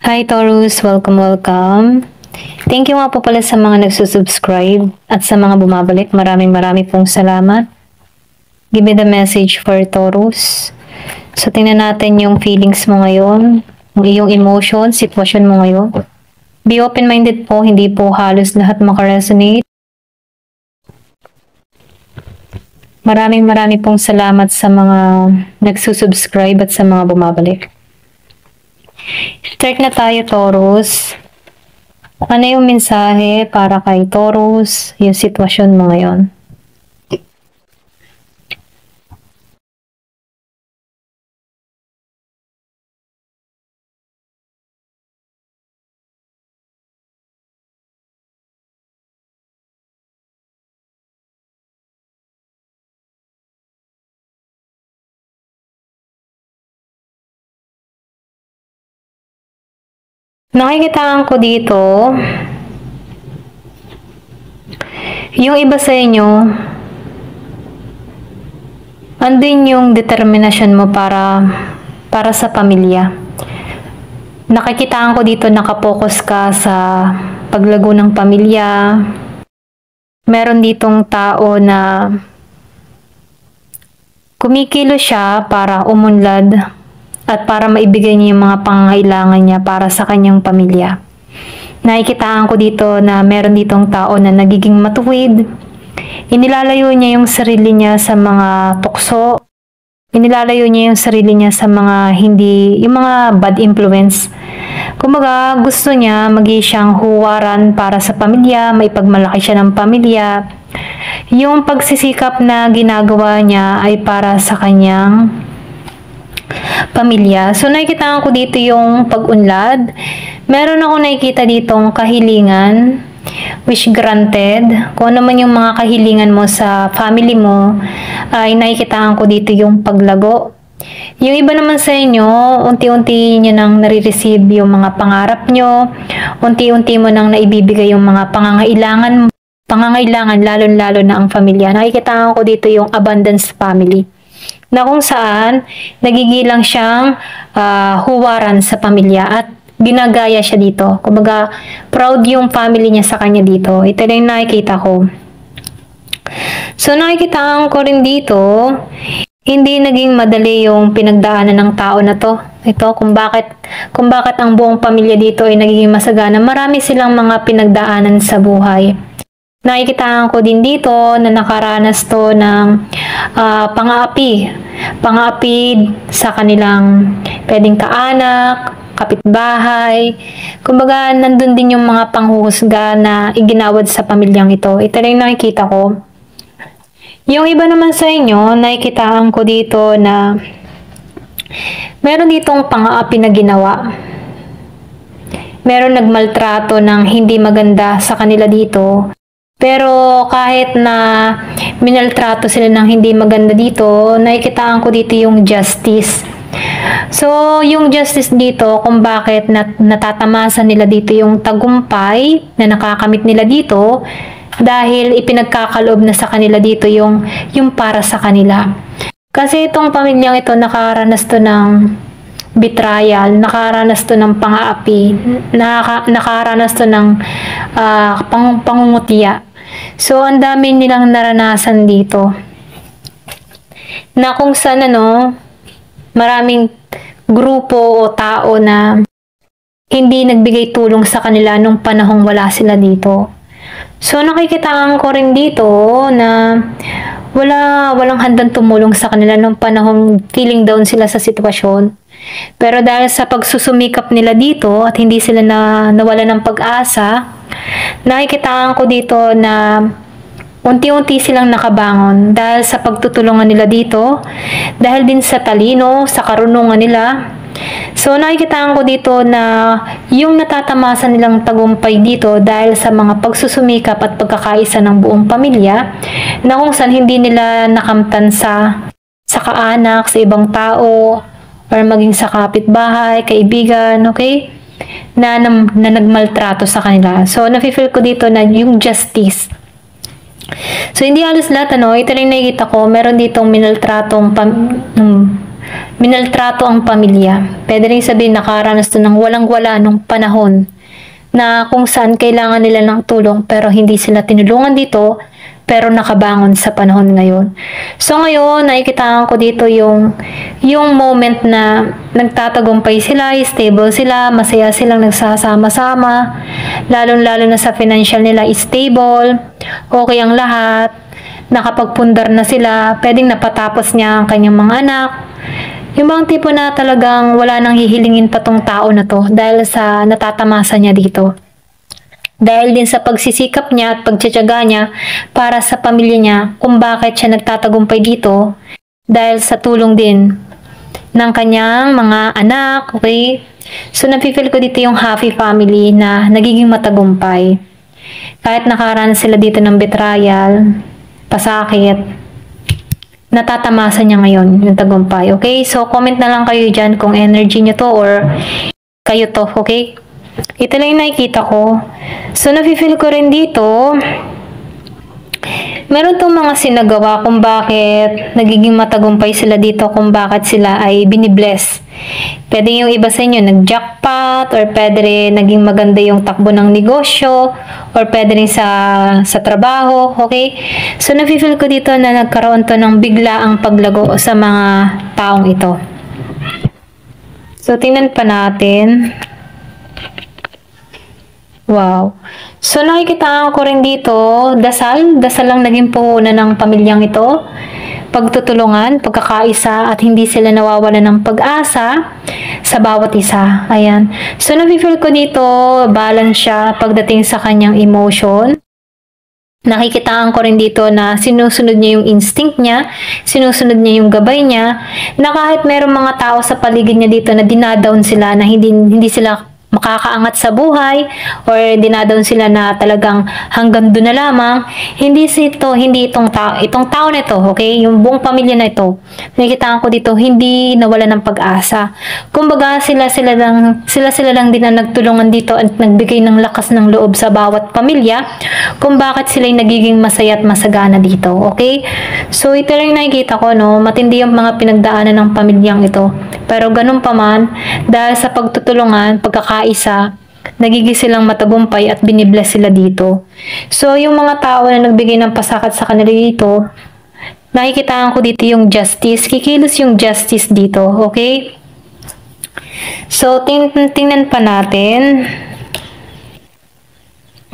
Hi Taurus, welcome. Thank you nga po pala sa mga nagsusubscribe at sa mga bumabalik. Maraming pong salamat. Give me the message for Taurus. So tingnan natin yung feelings mo ngayon, yung iyong emotion, sitwasyon mo ngayon. Be open-minded po, hindi po halos lahat makaresonate. Maraming pong salamat sa mga nagsusubscribe at sa mga bumabalik. Start na tayo, Taurus. Ano yung mensahe para kay Taurus, yung sitwasyon mo ngayon? Nakikitaan ko dito, yung iba sa inyo, andun yung determinasyon mo para sa pamilya. Nakikitaan ko dito, nakapokus ka sa paglago ng pamilya. Meron ditong tao na kumikilo siya para umunlad at para maibigay niya yung mga pangangailangan niya para sa kanyang pamilya. Nakikitaan ko dito na meron ditong tao na nagiging matuwid. Inilalayo niya yung sarili niya sa mga tukso. Inilalayo niya yung sarili niya sa mga yung mga bad influence. Kumbaga, gusto niya maging siyang huwaran para sa pamilya, maipagmalaki siya ng pamilya. Yung pagsisikap na ginagawa niya ay para sa kanyang pamilya. So, nakikita ko dito yung pag-unlad. Meron ako nakikita ditong kahilingan, wish granted. Kung ano man yung mga kahilingan mo sa family mo, ay nakikita ko dito yung paglago. Yung iba naman sa inyo, unti-unti nyo nang nare-receive yung mga pangarap nyo, unti-unti mo nang naibibigay yung mga pangangailangan, lalo-lalo na ang pamilya. Nakikita ko dito yung abundance family, na kung saan nagigilang siyang huwaran sa pamilya at ginagaya siya dito. Kumbaga, proud yung family niya sa kanya dito. Ito na yung nakikita ko. So, nakikita ko rin dito, hindi naging madali yung pinagdaanan ng tao na to. Ito, kung bakit ang buong pamilya dito ay nagiging masagana. Marami silang mga pinagdaanan sa buhay. Nakikita ko din dito na nakaranas to ng pang-aapi sa kanilang pwedeng kaanak, kapitbahay. Kumbaga, nandun din yung mga panghuhusga na iginawad sa pamilyang ito. Ito lang yung nakikita ko. Yung iba naman sa inyo, nakikitaan ko dito na meron ditong pang-aapi na ginawa. Meron nagmaltrato ng hindi maganda sa kanila dito. Pero kahit na minaltrato sila ng hindi maganda dito, nakikitaan ko dito yung justice. So, yung justice dito, kung bakit natatamasa nila dito yung tagumpay na nakakamit nila dito, dahil ipinagkakaloob na sa kanila dito yung para sa kanila. Kasi itong pamilyang ito, nakaranas to ng betrayal, nakaranas to ng pang-aapi, nakaranas to ng pangungutya. So, ang dami nilang naranasan dito. Na kung saan maraming grupo o tao na hindi nagbigay tulong sa kanila nung panahong wala sila dito. So, nakikitaan ko rin dito na walang handang tumulong sa kanila nung panahong feeling down sila sa sitwasyon. Pero dahil sa pagsusumikap nila dito at hindi sila nawala ng pag-asa, nakikitaan ko dito na unti-unti silang nakabangon dahil sa pagtutulungan nila dito, dahil din sa talino, sa karunungan nila. So, nakikitaan ko dito na yung natatamasan nilang tagumpay dito dahil sa mga pagsusumikap at pagkakaisa ng buong pamilya, na kung saan hindi nila nakamtan sa kaanak, sa ibang tao, or maging sa kapitbahay, kaibigan, okay? Na nagmaltrato sa kanila. So, nafe-feel ko dito na yung justice. So, hindi halos lahat, ito rin nakikita ko, meron ditong minaltratong minaltrato ang pamilya. Pwede rin sabihin nakaranas to ng walang-wala nung panahon na kung saan kailangan nila ng tulong pero hindi sila tinulungan dito pero nakabangon sa panahon ngayon. So ngayon, nakikitaan ko dito yung moment na nagtatagumpay sila, stable sila, masaya silang nagsasama-sama, lalong-lalo na sa financial nila, stable, okay ang lahat, nakapagpundar na sila, pwedeng napatapos niya ang kanyang mga anak. Yung bang tipo na talagang wala nang hihilingin pa tong tao na to dahil sa natatamasa niya dito. Dahil din sa pagsisikap niya at pagtsatsaga niya para sa pamilya niya kung bakit siya nagtatagumpay dito dahil sa tulong din ng kanyang mga anak, okay? So, napifeel ko dito yung happy family na nagiging matagumpay. Kahit nakaranas sila dito ng betrayal, pasakit, natatamasa niya ngayon yung tagumpay, okay? So, comment na lang kayo dyan kung energy nyo to or kayo to, okay? Ito lang yung nakikita ko. So, nafe-feel ko rin dito, meron tong mga sinagawa kung bakit nagiging matagumpay sila dito, kung bakit sila ay binibless. Pwede yung iba sa inyo nag-jackpot, or pwede rin naging maganda yung takbo ng negosyo, or pwede rin sa trabaho, okay? So, nafe-feel ko dito na nagkaroon to ng biglaang paglago sa mga taong ito. So, tingnan pa natin. Wow. So, nakikita ko rin dito, dasal lang naging puhunan ng pamilyang ito. Pagtutulungan, pagkakaisa, at hindi sila nawawala ng pag-asa sa bawat isa. Ayan. So, nafe-feel ko dito, balance siya pagdating sa kanyang emotion. Nakikitaan ko rin dito na sinusunod niya yung instinct niya, sinusunod niya yung gabay niya, na kahit merong mga tao sa paligid niya dito na dinadown sila, na hindi sila makakaangat sa buhay, or dinadown sila na talagang hanggang doon na lamang, hindi itong tao na ito, okay? Yung buong pamilya na ito, nakikitaan ko dito, hindi nawala ng pag-asa. Kumbaga, sila lang din na nagtulungan dito at nagbigay ng lakas ng loob sa bawat pamilya kung bakit sila'y nagiging masaya at masagana dito, okay? So, ito lang nakikita ko, no? Matindi yung mga pinagdaanan ng pamilyang ito. Pero ganun pa man, dahil sa pagtutulungan, pagkakaisa, nagiging silang matagumpay at binibless sila dito. So, yung mga tao na nagbigay ng pasakit sa kanila dito, nakikitaan ko dito yung justice. Kikilos yung justice dito, okay? So, tingnan pa natin.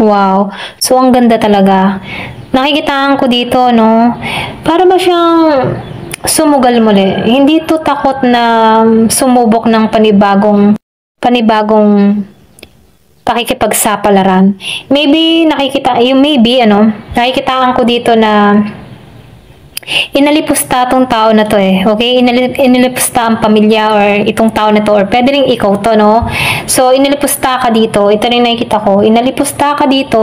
Wow. So, ang ganda talaga. Nakikitaan ko dito, no? Para ba siyang sumugal muli. Hindi to takot na sumubok ng panibagong pakikipagsapalaran. Maybe nakikitaan ko dito na inalipusta tong tao na to okay? Inalipusta ang pamilya or itong tao na to, or pwede rin ikaw to, no? So, inalipusta ka dito. Ito rin nakikita ko. Inalipusta ka dito,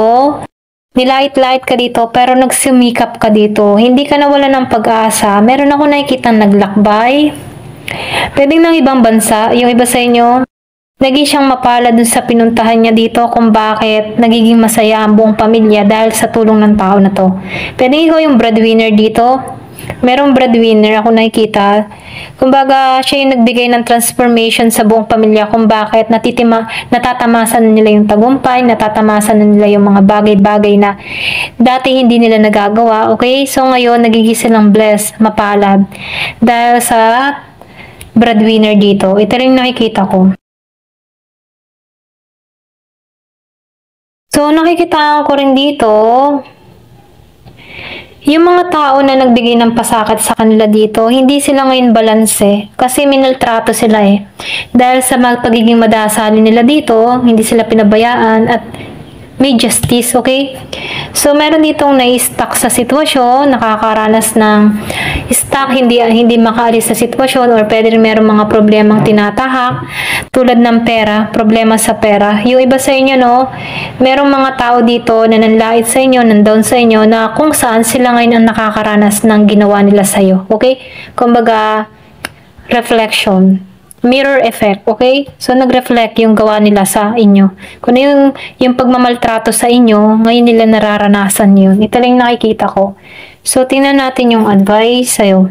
nilait-lait ka dito, pero nagsumikap ka dito. Hindi ka nawala ng pag-asa. Meron ako nakikita naglakbay. Pwedeng ng ibang bansa. Yung iba sa inyo, naging siyang mapalad dun sa pinuntahan niya dito kung bakit nagiging masaya ang buong pamilya dahil sa tulong ng tao na to. Pwedeng ikaw yung breadwinner dito. Merong breadwinner ako nakikita. Kumbaga, siya yung nagbigay ng transformation sa buong pamilya kung bakit natatamasan na nila yung tagumpay, natatamasan na nila yung mga bagay-bagay na dati hindi nila nagagawa. Okay? So, ngayon, nagiging silang blessed, mapalad. Dahil sa breadwinner dito. Ito rin nakikita ko. So, nakikita ko rin dito, yung mga tao na nagbigay ng pasakit sa kanila dito, hindi sila ngayon balanse. Kasi minaltrato sila Dahil sa pagiging madasali nila dito, hindi sila pinabayaan at may justice, okay? So, meron ditong na-stuck sa sitwasyon, nakakaranas ng stuck, hindi makaalis sa sitwasyon, or pwede rin meron mga problemang tinatahak, tulad ng pera, problema sa pera. Yung iba sa inyo, no, merong mga tao dito na nanlait sa inyo, nandown sa inyo, na kung saan sila ngayon ang nakakaranas ng ginawa nila sa'yo, okay? Kumbaga, reflection. Mirror effect, okay? So, nag-reflect yung gawa nila sa inyo. Kung yung pagmamaltrato sa inyo, ngayon nila nararanasan yun. Ito lang nakikita ko. So, tingnan natin yung advice sa'yo.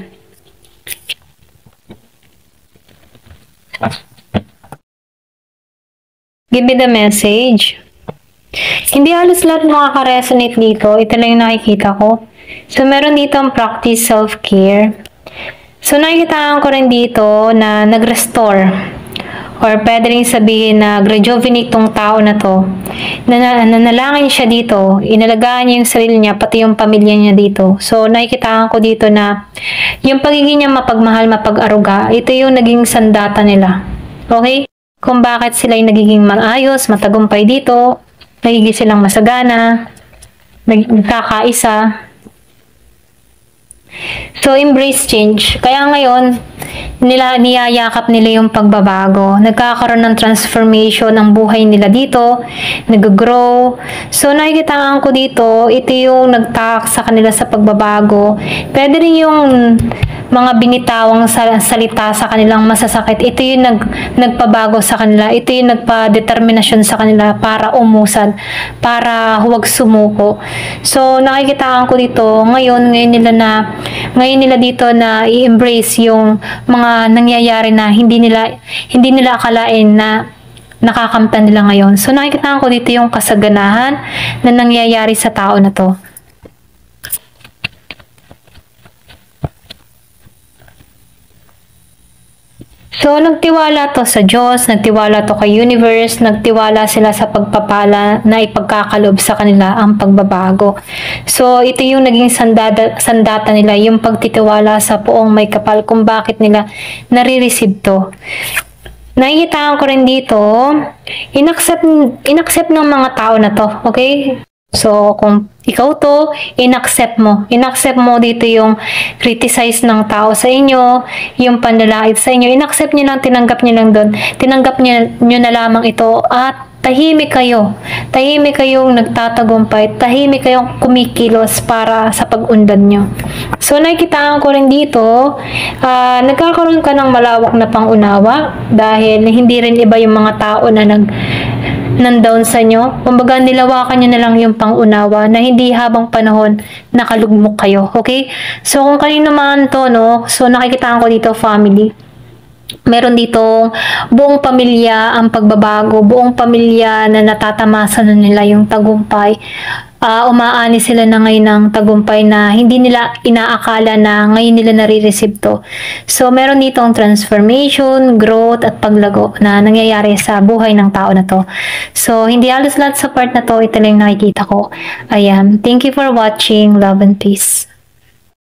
Give me the message. Hindi halos lahat makaka-resonate dito. Ito lang yung nakikita ko. So, meron dito ang practice self-care. So, nakikita ko rin dito na nag-restore. Or pwede rin sabihin na rejuvenate tong tao na to. Nanalangin siya dito. Inalagaan niya yung sarili niya, pati yung pamilya niya dito. So, nakikita ko dito na yung pagiging niya mapagmahal, mapag-aruga, ito yung naging sandata nila. Okay? Kung bakit sila yung nagiging maayos, matagumpay dito, nagiging silang masagana, nagkakaisa. So, embrace change. Kaya ngayon, niyayakap nila yung pagbabago. Nagkakaroon ng transformation ang buhay nila dito, nag-grow. So, nakikitaan ko dito, ito yung nagtak sa kanila sa pagbabago. Pwede rin yung mga binitawang salita sa kanilang masasakit. Ito yung nagpabago sa kanila. Ito yung nagpa-determinasyon sa kanila para umusad, para huwag sumuko. So, nakikitaan ko dito, ngayon nila dito na i-embrace yung mga nangyayari na hindi nila akalain na nakakamtan nila ngayon. So, nakikita ko dito yung kasaganahan na nangyayari sa tao na to. So, nagtiwala to sa Diyos, nagtiwala to kay universe, nagtiwala sila sa pagpapala na ipagkakalob sa kanila ang pagbabago. So, ito yung naging sandata nila, yung pagtitiwala sa Poong May Kapal kung bakit nila nare-receive to. Nakikita ko rin dito, inaccept ng mga tao na to, okay? So, kung ikaw to, inaccept mo. Inaccept mo dito yung criticize ng tao sa inyo, yung panlalait sa inyo. Inaccept nyo lang, tinanggap nyo lang doon. Tinanggap nyo na lamang ito at tahimik kayo. Tahimik kayong nagtatagumpay. Tahimik kayong kumikilos para sa pag-unlad nyo. So, nakikita ko rin dito, nagkakaroon ka ng malawak na pangunawa dahil hindi rin iba yung mga tao na nandown sa inyo. Kumbaga, nilawakan nyo na lang yung pangunawa na hindi habang panahon nakalugmok kayo. Okay? So, kung kanino man to, no? So, nakikitaan ko dito, family. Meron dito buong pamilya ang pagbabago, buong pamilya na natatamasa na nila yung tagumpay. Umaani sila na ngayon ng tagumpay na hindi nila inaakala na ngayon nila nare-receive to. So, meron dito ang transformation, growth, at paglago na nangyayari sa buhay ng tao na to. So, hindi halos lahat sa part na to, ito lang nakikita ko. Ayan. Thank you for watching. Love and peace.